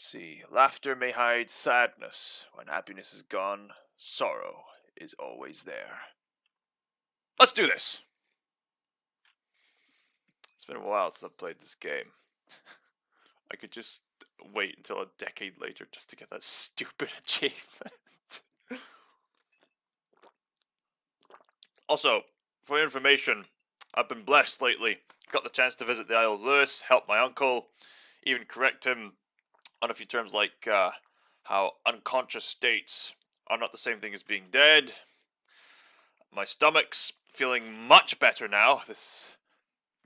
see. Laughter may hide sadness. When happiness is gone, sorrow is always there. Let's do this! It's been a while since I've played this game. I could just wait until a decade later just to get that stupid achievement. Also, for your information, I've been blessed lately. Got the chance to visit the Isle of Lewis, help my uncle, even correct him on a few terms like how unconscious states are not the same thing as being dead. My stomach's feeling much better now.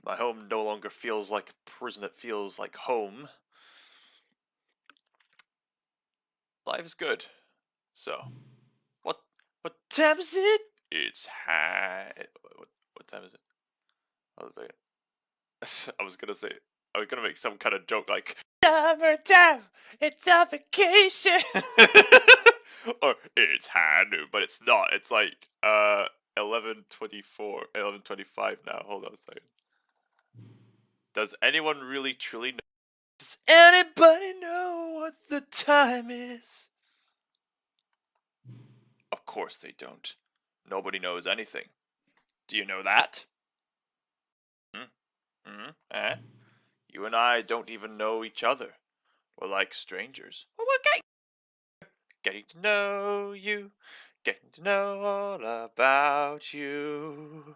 My home no longer feels like a prison, it feels like home. Life is good. So, what time is it? It's high. What time is it? Hold on a second. I was gonna make some kind of joke like summertime, it's a vacation. Or it's high noon, but it's not. It's like 11:24, 11:25 now. Hold on a second. Does anyone really truly know? Does anybody know what the time is? Of course they don't. Nobody knows anything. Do you know that? Eh? You and I don't even know each other. We're like strangers. Well, we're getting to know you. Getting to know all about you.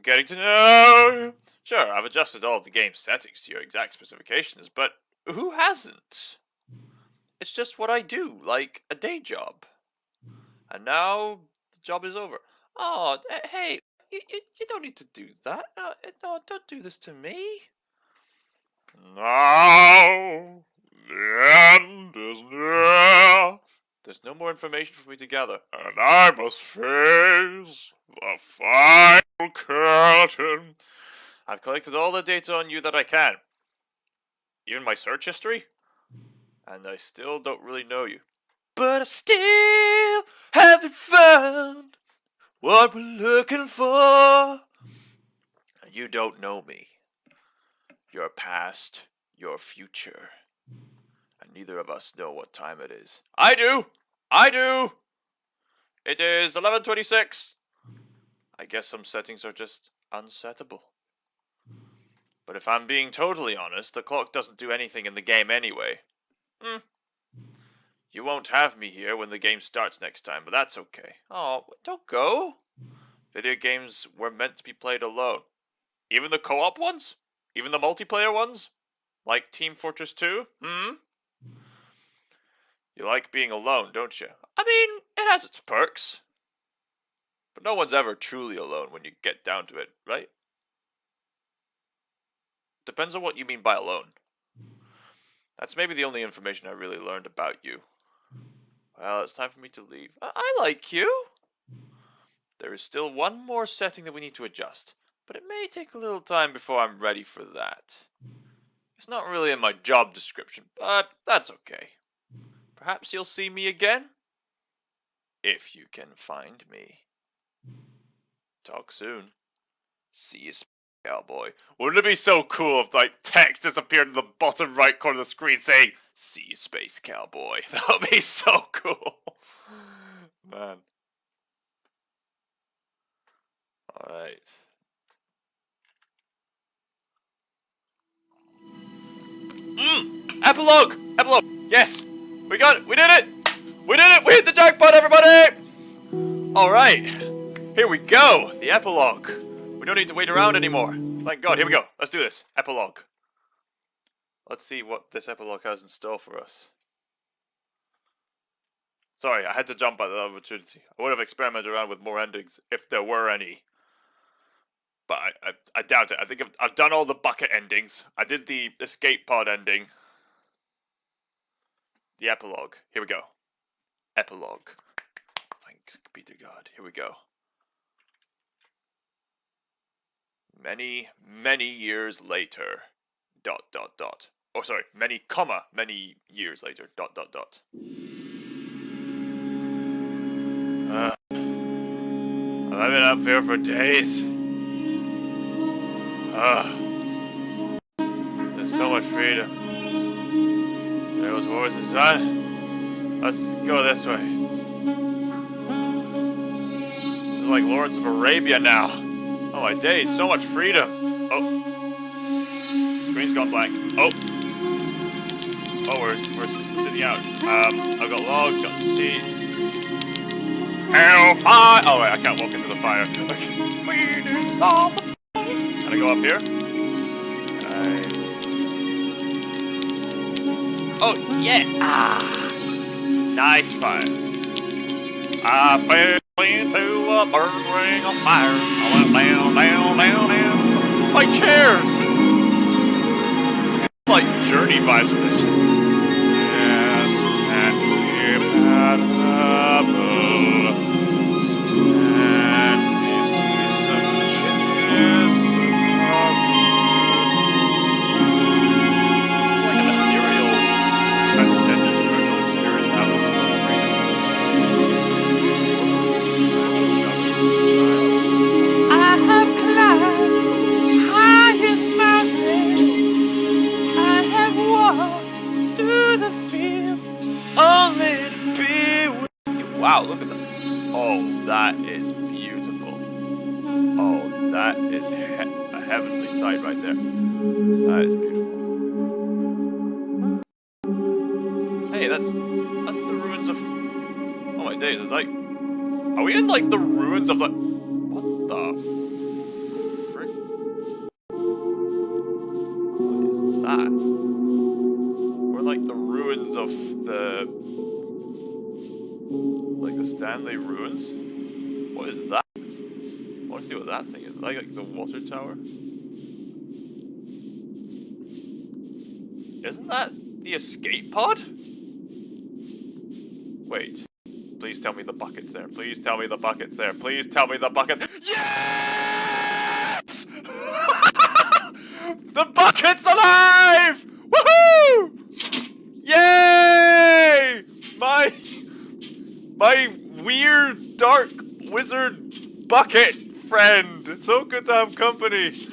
Getting to know you. Sure, I've adjusted all of the game's settings to your exact specifications, but who hasn't? It's just what I do, like a day job. And now the job is over. Oh, hey, you don't need to do that. No, don't do this to me. Now the end is near. There's no more information for me to gather, and I must face the final curtain. I've collected all the data on you that I can, even my search history, and I still don't really know you. But I still haven't found what we're looking for. And you don't know me. Your past, your future. And neither of us know what time it is. I do! It is 11:26. I guess some settings are just unsettable. But if I'm being totally honest, the clock doesn't do anything in the game anyway. You won't have me here when the game starts next time, but that's okay. Oh, don't go. Video games were meant to be played alone. Even the co-op ones? Even the multiplayer ones? Like Team Fortress 2? You like being alone, don't you? I mean, it has its perks. But no one's ever truly alone when you get down to it, right? Depends on what you mean by alone. That's maybe the only information I really learned about you. Well, it's time for me to leave. I like you. There is still one more setting that we need to adjust, but it may take a little time before I'm ready for that. It's not really in my job description, but that's okay. Perhaps you'll see me again? If you can find me. Talk soon. See you, cowboy. Wouldn't it be so cool if, like, text disappeared in the bottom right corner of the screen saying, "See you, space cowboy"? That would be so cool. Man. Alright. Epilogue! Epilogue! Yes! We got it! We did it! We did it! We hit the jackpot, everybody! Alright. Here we go! The epilogue. We don't need to wait around anymore. Thank God. Here we go. Let's do this. Epilogue. Let's see what this epilogue has in store for us. Sorry, I had to jump at the opportunity. I would have experimented around with more endings, if there were any. But I doubt it. I think I've done all the bucket endings. I did the escape pod ending. The epilogue. Here we go. Epilogue. Thanks be to God. Here we go. Many, many years later. ... Oh, sorry. Many years later. ... I've been up here for days. There's so much freedom. There goes horses, son. Let's go this way. It's like Lawrence of Arabia now. Oh my days, so much freedom. Oh. Screen's gone blank. Oh. Oh, we're sitting out. I've got logs, got seats. Hellfire! Oh wait, I can't walk into the fire. Can I go up here? Oh, yeah! Ah! Nice fire. I fell into a burning ring of fire. I went down, down, down, down. My chairs! Like Journey vibes from this. Yes, Stanley Parable. Stanley sees some changes. It's like an ethereal, transcendent spiritual experience. Have this fun freedom. I have climbed highest mountains. I have walked through the fields only to be with you. Wow, look at that. Oh, that is beautiful. Oh, that is a heavenly sight right there. That is beautiful. Hey, that's the ruins of... Oh my days, it's like... Are we in like the ruins of the... What the frick? What is that? We're like the ruins of the... Like the Stanley ruins? What is that? I want to see what that thing is. Like the water tower? Isn't that the escape pod? Wait. Please tell me the bucket's there. Please tell me the bucket's there. Please tell me the bucket. Yes! The bucket's alive! Woohoo! Yay! My weird dark wizard bucket friend. It's so good to have company.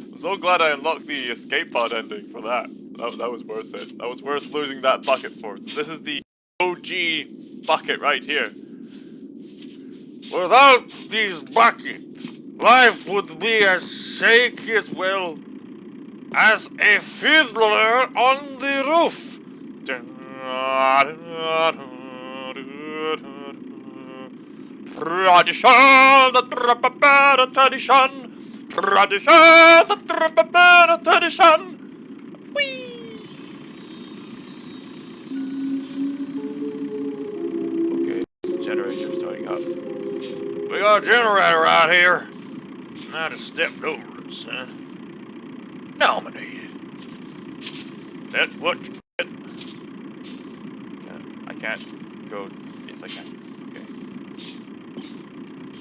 I'm so glad I unlocked the escape pod ending for that. That was worth it. That was worth losing that bucket for. This is the OG bucket right here. Without these buckets, life would be as shaky as well as a fiddler on the roof. Tradition, tradition. Whee! Okay, generator starting up. We got a generator out here. I just stepped over it, son. Nominated. That's what you get. I can't go. Yes, I can. Okay.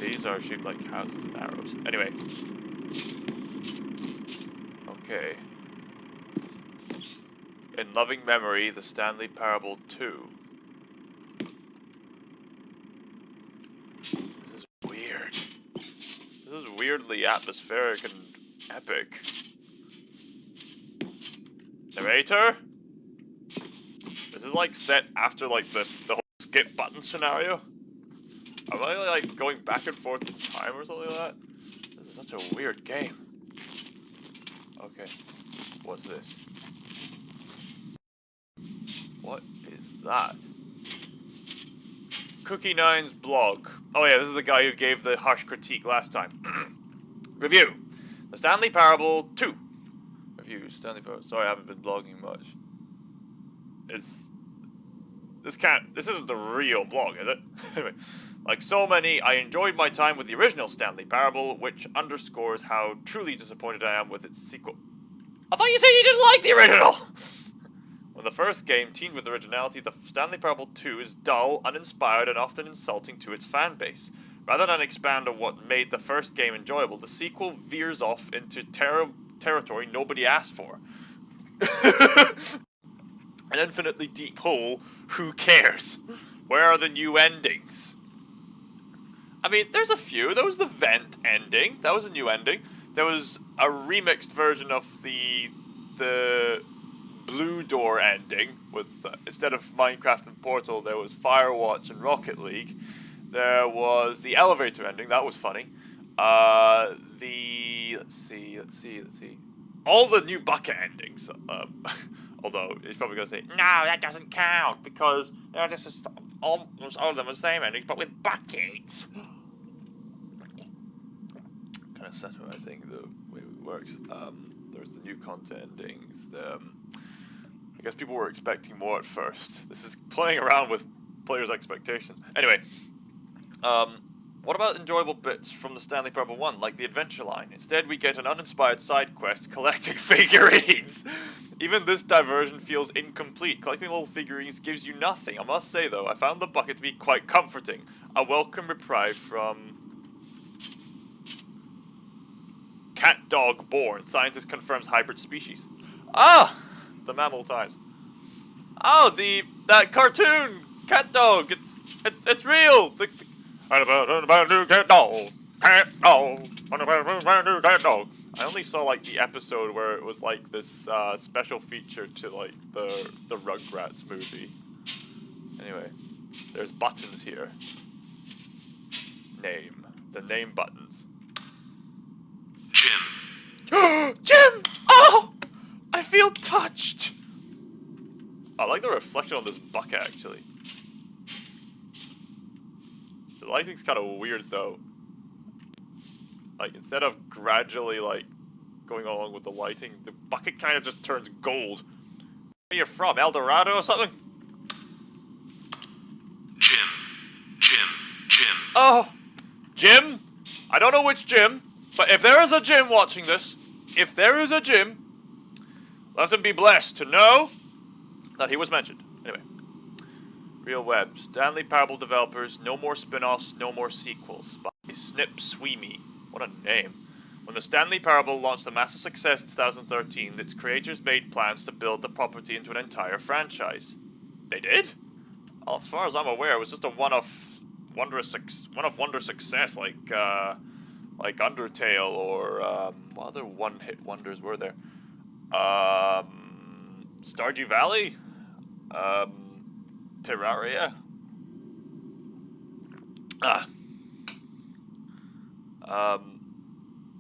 These are shaped like houses and arrows. Anyway. Okay. In loving memory, the Stanley Parable 2. This is weird. This is weirdly atmospheric and epic. Narrator? This is like set after like the whole skip button scenario. Am I like going back and forth in time or something like that? This is such a weird game. Okay. What's this? What is that? Cookie Nine's blog. Oh yeah, this is the guy who gave the harsh critique last time. Review. The Stanley Parable 2. Review. Stanley Parable. Sorry, I haven't been blogging much. This isn't the real blog, is it? Anyway, like so many, I enjoyed my time with the original Stanley Parable, which underscores how truly disappointed I am with its sequel. I thought you said you didn't like the original! When the first game teamed with originality, the Stanley Parable 2 is dull, uninspired, and often insulting to its fan base. Rather than expand on what made the first game enjoyable, the sequel veers off into territory nobody asked for. An infinitely deep hole, who cares? Where are the new endings? I mean, there's a few. There was the vent ending. That was a new ending. There was a remixed version of the the Blue Door ending with instead of Minecraft and Portal, there was Firewatch and Rocket League. There was the elevator ending. That was funny. Let's see. All the new bucket endings. Although he's probably gonna say no, that doesn't count because they're just almost all of them are the same endings, but with buckets. Kind of satirizing the way it works. There's the new content endings. I guess people were expecting more at first. This is playing around with players' expectations. Anyway, what about enjoyable bits from the Stanley Parable 1, like the adventure line? Instead, we get an uninspired side quest collecting figurines. Even this diversion feels incomplete. Collecting little figurines gives you nothing. I must say, though, I found the bucket to be quite comforting. A welcome reprieve from Cat Dog Born. Scientist confirms hybrid species. Ah! The Mammal Times. Oh, that cartoon! Cat Dog! It's real! About a new cat dog. Cat dog. New cat dog. I only saw like the episode where it was like this special feature to like the Rugrats movie. Anyway, there's buttons here. The name buttons. Jim. Jim! Oh! I feel touched. I like the reflection on this bucket actually. The lighting's kind of weird though. Like instead of gradually like going along with the lighting, the bucket kind of just turns gold. Where are you from? El Dorado or something? Jim. Oh, Jim? I don't know which Jim, but if there is a Jim watching this, let him be blessed to know that he was mentioned. Anyway. Real Web. Stanley Parable developers. No more spin-offs, no more sequels. By Snip Sweeney. What a name. When the Stanley Parable launched a massive success in 2013, its creators made plans to build the property into an entire franchise. They did? Well, as far as I'm aware, it was just a one-off wonder success, like Undertale or what other one-hit wonders were there? Stardew Valley? Terraria?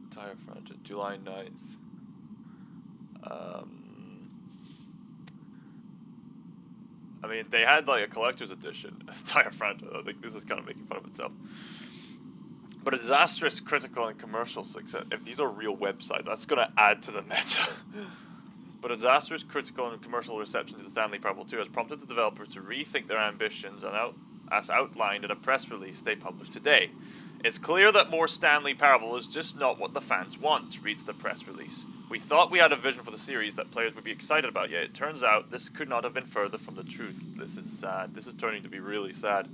Entire franchise, July 9th. I mean, they had like a collector's edition, entire franchise. I think this is kind of making fun of itself. But a disastrous critical and commercial success. If these are real websites, that's going to add to the meta. But a disastrous critical and commercial reception to the Stanley Parable 2 has prompted the developers to rethink their ambitions as outlined in a press release they published today. It's clear that more Stanley Parable is just not what the fans want, reads the press release. We thought we had a vision for the series that players would be excited about, yet it turns out this could not have been further from the truth. This is sad. This is turning to be really sad.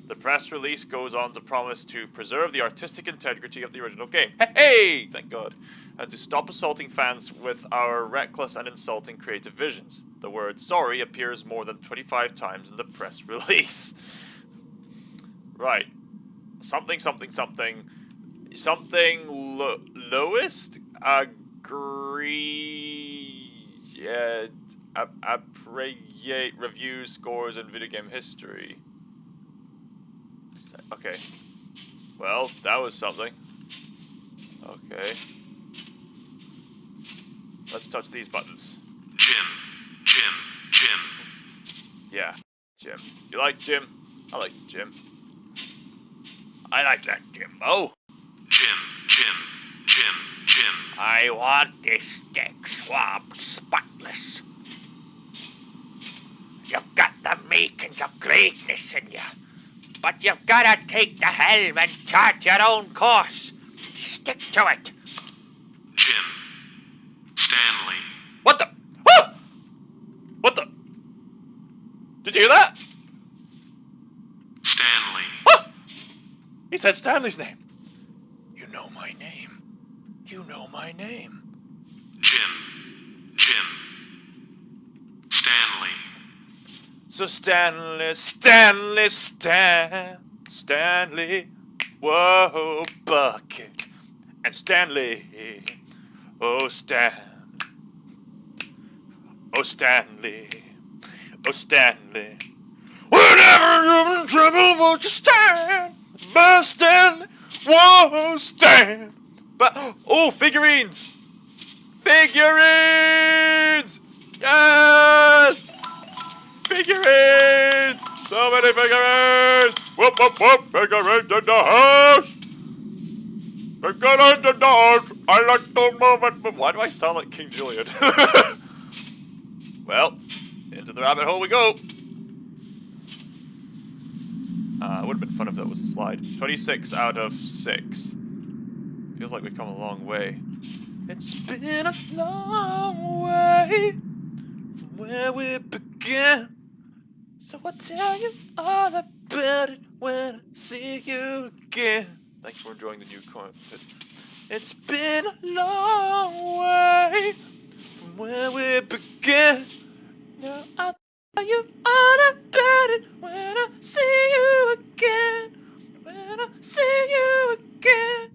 The press release goes on to promise to preserve the artistic integrity of the original game. Hey! Thank God. And to stop assaulting fans with our reckless and insulting creative visions. The word sorry appears more than 25 times in the press release. Right. Something. Lowest appreciate reviews, scores, and video game history. Okay. Well, that was something. Okay. Let's touch these buttons. Jim. Yeah, Jim. You like Jim? I like Jim. I like that Jimbo. Jim. I want this deck swabbed spotless. You've got the makings of greatness in you, but you've gotta take the helm and chart your own course. Stick to it. Jim. Stanley. What the? Ah! What the? Did you hear that? Stanley. Ah! He said Stanley's name. You know my name. Jim. Stanley. So Stanley. Whoa, Bucket. And Stanley. Oh, Stan. Oh, Stanley. Oh, Stanley. Whenever you're in trouble, won't you stand? But Stanley won't stand. But, oh, figurines. Figurines! Yes! Figurines! So many figurines! Whoop, whoop, whoop! Figurines in the house! Figurines in the house! I like to move it. Why do I sound like King Julian? Well, into the rabbit hole we go. It would have been fun if that was a slide. 26 out of 6. Feels like we've come a long way. It's been a long way from where we began. So I'll tell you all about it when I see you again. Thanks for enjoying the new content. It's been a long way from where we began. Now I'll tell you all about it when I see you again. When I see you again.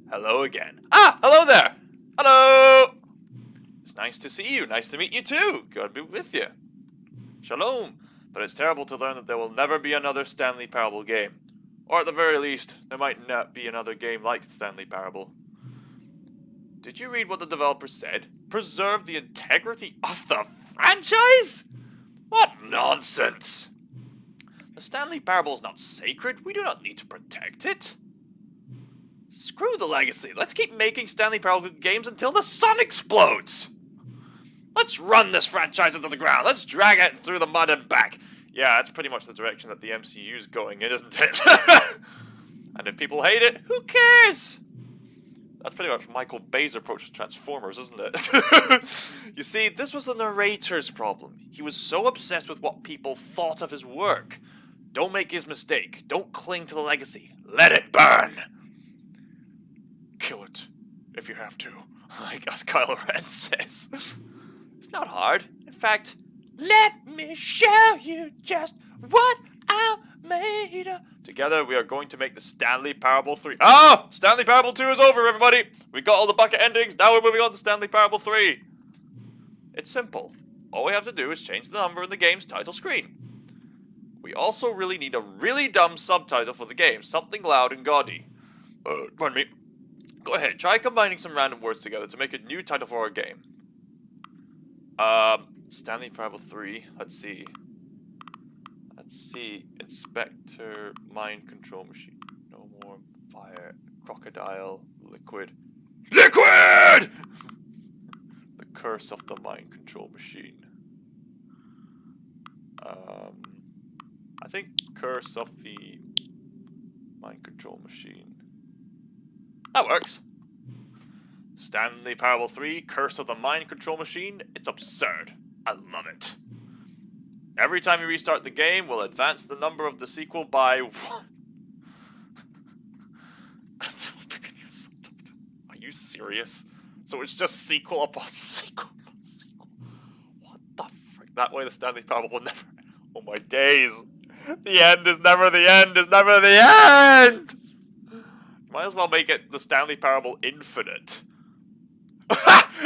Hello again. Ah, hello there. Hello. It's nice to see you. Nice to meet you too. God be with you. Shalom. But it's terrible to learn that there will never be another Stanley Parable game. Or at the very least, there might not be another game like Stanley Parable. Did you read what the developer said? Preserve the integrity of the franchise? What nonsense! The Stanley Parable is not sacred. We do not need to protect it. Screw the legacy. Let's keep making Stanley Parable games until the sun explodes. Let's run this franchise into the ground. Let's drag it through the mud and back. Yeah, that's pretty much the direction that the MCU is going in, isn't it? And if people hate it, who cares? That's pretty much Michael Bay's approach to Transformers, isn't it? You see, this was the narrator's problem. He was so obsessed with what people thought of his work. Don't make his mistake. Don't cling to the legacy. Let it burn. Kill it, if you have to, like as Kylo Ren says. It's not hard. In fact, let me show you just what I'm made of. Together, we are going to make the Stanley Parable 3. Ah! Stanley Parable 2 is over, everybody! We got all the bucket endings, now we're moving on to Stanley Parable 3. It's simple. All we have to do is change the number in the game's title screen. We also really need a really dumb subtitle for the game, something loud and gaudy. Pardon me. Go ahead, try combining some random words together to make a new title for our game. Stanley Parable 3, let's see. Inspector, mind control machine. No more fire, crocodile, liquid. LIQUID! The curse of the mind control machine. I think curse of the mind control machine. That works. Stanley Parable 3, Curse of the Mind Control Machine. It's absurd. I love it. Every time you restart the game, we'll advance the number of the sequel by 1. Are you serious? So it's just sequel upon sequel upon sequel. What the frick? That way the Stanley Parable will never... Oh my days. The end is never the end is never the end! Might as well make it the Stanley Parable Infinite.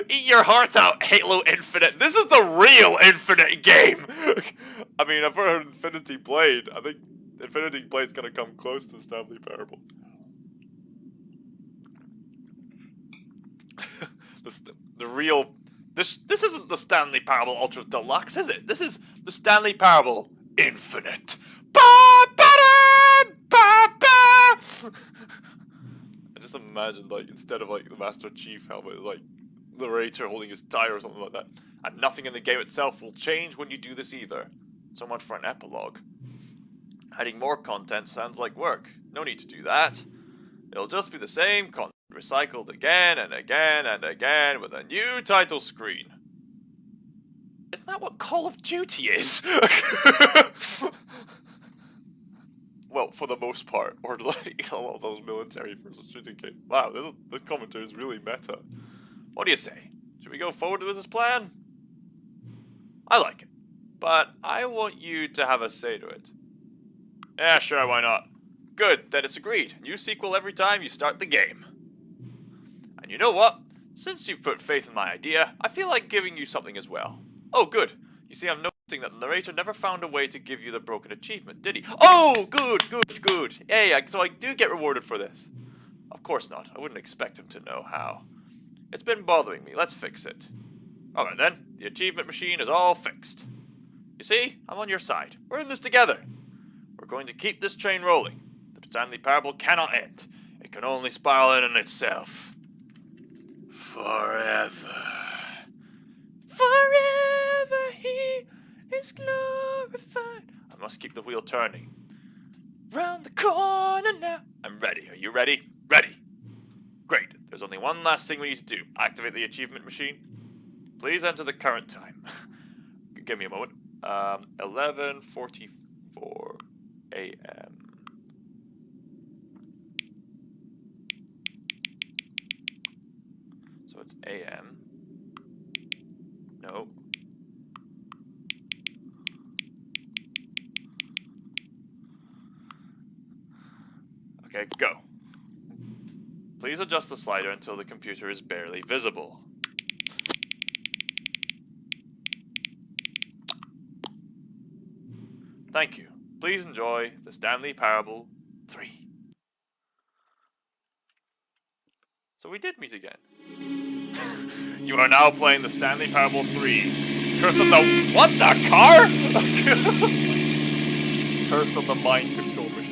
Eat your heart out, Halo Infinite. This is the real Infinite game. I mean, I've heard Infinity Blade. I think Infinity Blade's gonna come close to Stanley Parable. The real... This isn't the Stanley Parable Ultra Deluxe, is it? This is the Stanley Parable Infinite. I just imagined, like, instead of, like, the Master Chief helmet, like, the narrator holding his tire or something like that. And nothing in the game itself will change when you do this either. So much for an epilogue. Adding more content sounds like work. No need to do that. It'll just be the same content, recycled again and again and again with a new title screen. Isn't that what Call of Duty is? Well, for the most part, or like a lot of those military first shooting games. Wow, this commentary is really meta. What do you say? Should we go forward with this plan? I like it, but I want you to have a say to it. Yeah, sure, why not? Good, then it's agreed. New sequel every time you start the game. And you know what? Since you've put faith in my idea, I feel like giving you something as well. Oh, good. You see, I'm noticing that the narrator never found a way to give you the broken achievement, did he? Oh, good. Hey, so I do get rewarded for this. Of course not. I wouldn't expect him to know how. It's been bothering me. Let's fix it. Alright then. The achievement machine is all fixed. You see? I'm on your side. We're in this together. We're going to keep this train rolling. The Stanley Parable cannot end. It can only spiral in on itself. Forever. Forever he is glorified. I must keep the wheel turning. Round the corner now. I'm ready. Are you ready? Ready. Great. There's only one last thing we need to do. Activate the achievement machine. Please enter the current time. Give me a moment. 11:44 a.m. So it's a.m. No. Okay, go. Please adjust the slider until the computer is barely visible. Thank you. Please enjoy the Stanley Parable 3. So we did meet again. You are now playing the Stanley Parable 3. Curse of the... What? The car? Curse of the mind control machine.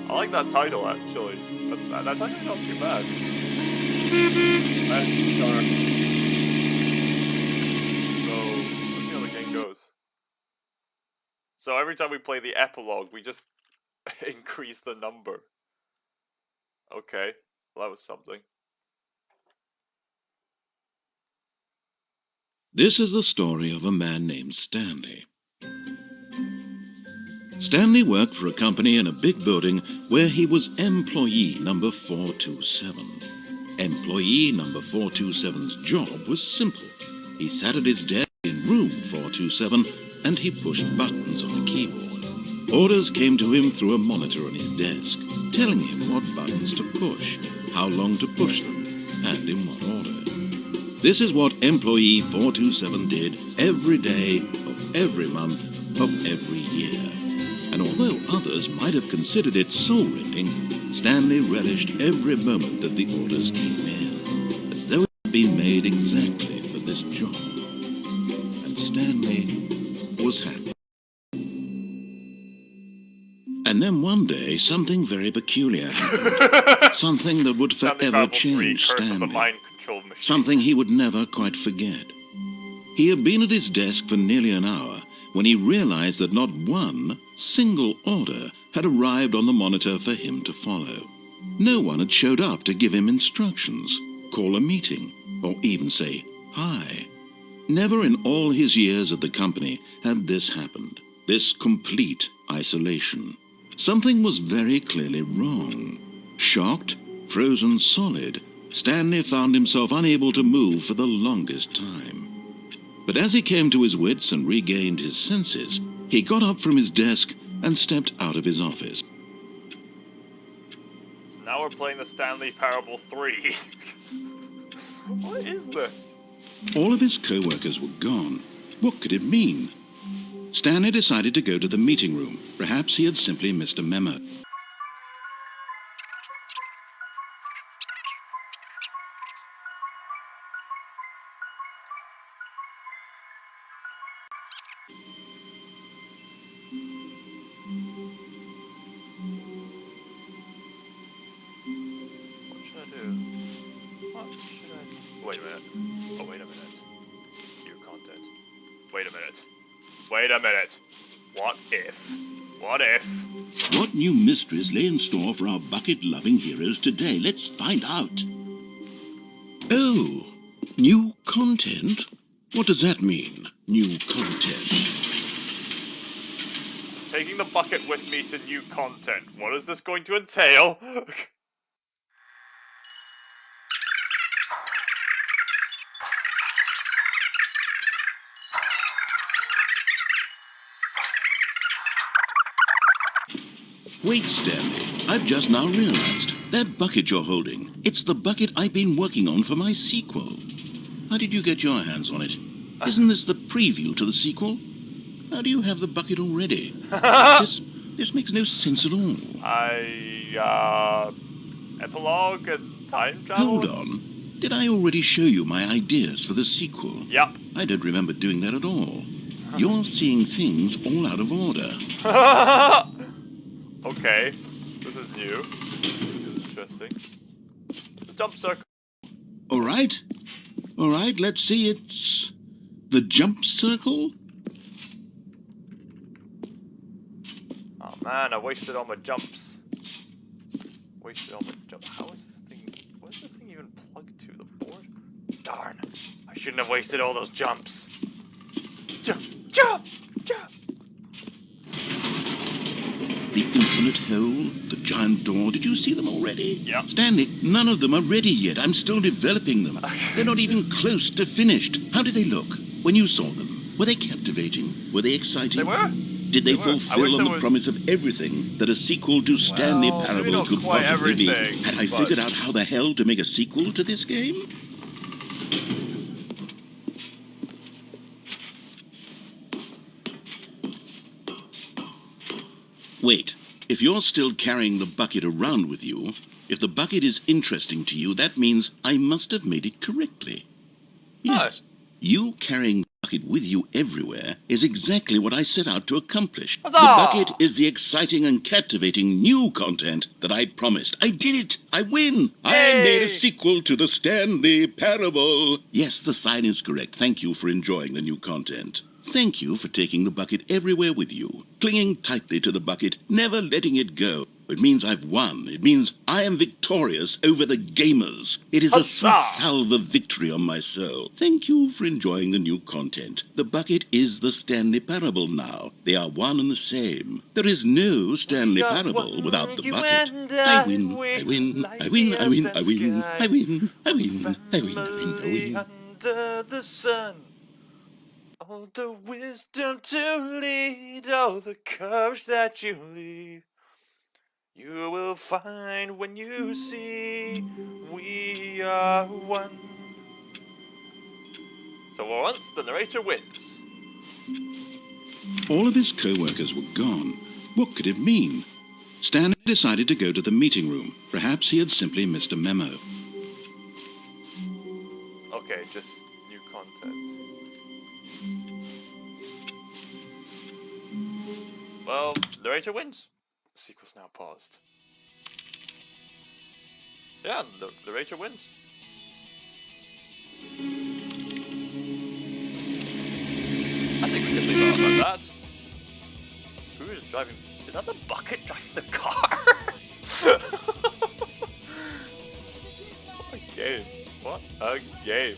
I like that title, actually. That's actually not too bad. Car. So, let's see how the game goes. So every time we play the epilogue, we just increase the number. Okay, well, that was something. This is the story of a man named Stanley. Stanley worked for a company in a big building where he was employee number 427. Employee number 427's job was simple. He sat at his desk in room 427 and he pushed buttons on a keyboard. Orders came to him through a monitor on his desk, telling him what buttons to push, how long to push them, and in what order. This is what employee 427 did every day of every month of every year. And although others might have considered it soul-rending, Stanley relished every moment that the orders came in, as though it had been made exactly for this job. And Stanley was happy. And then one day, something very peculiar happened. Something that would forever change Stanley. Something he would never quite forget. He had been at his desk for nearly an hour when he realized that not one single order had arrived on the monitor for him to follow. No one had showed up to give him instructions, call a meeting, or even say hi. Never in all his years at the company had this happened, this complete isolation. Something was very clearly wrong. Shocked, frozen solid, Stanley found himself unable to move for the longest time. But as he came to his wits and regained his senses, he got up from his desk and stepped out of his office. So now we're playing the Stanley Parable 3. What is this? All of his co-workers were gone. What could it mean? Stanley decided to go to the meeting room. Perhaps he had simply missed a memo. Wait a minute. Oh, wait a minute. New content. Wait a minute. Wait a minute. What if? What if? What new mysteries lay in store for our bucket-loving heroes today? Let's find out. Oh, new content? What does that mean, new content? Taking the bucket with me to new content. What is this going to entail? Wait, Stanley, I've just now realized. That bucket you're holding, it's the bucket I've been working on for my sequel. How did you get your hands on it? Isn't this the preview to the sequel? How do you have the bucket already? This makes no sense at all. Epilogue and time travel? Hold on. Did I already show you my ideas for the sequel? Yep. I don't remember doing that at all. You're seeing things all out of order. Okay. This is new. This is interesting. The jump circle. All right, let's see. It's the jump circle. Oh man, I wasted all my jumps. How is this thing? What is this thing even plugged to? The board? Darn! I shouldn't have wasted all those jumps. Jump! The infinite hole, the giant door. Did you see them already? Yep. Stanley, none of them are ready yet. I'm still developing them. They're not even close to finished. How did they look when you saw them? Were they captivating? Were they exciting? They were. Did they fulfill on the promise of everything that a sequel to Stanley Parable could possibly be? Had I figured out how the hell to make a sequel to this game? Wait, if you're still carrying the bucket around with you, if the bucket is interesting to you, that means I must have made it correctly. Yes, you carrying the bucket with you everywhere is exactly what I set out to accomplish. Huzzah! The bucket is the exciting and captivating new content that I promised. I did it! I win! Yay! I made a sequel to the Stanley Parable. Yes, the sign is correct. Thank you for enjoying the new content. Thank you for taking the bucket everywhere with you, clinging tightly to the bucket, never letting it go. It means I've won. It means I am victorious over the gamers. It is a sweet salve of victory on my soul. Thank you for enjoying the new content. The bucket is the Stanley Parable now. They are one and the same. There is no Stanley Parable without the bucket. I win, I win, I win, I win, I win, I win, I win, I win, I win. Under the sun. All the wisdom to lead, all the courage that you leave, you will find when you see we are one. So once the narrator wins. All of his co-workers were gone. What could it mean? Stanley decided to go to the meeting room. Perhaps he had simply missed a memo. Okay, just new content. Well, narrator wins. The sequel's now paused. Yeah, the narrator wins. I think we can leave it off like that. Who is driving? Is that the bucket driving the car? What a game. What a game.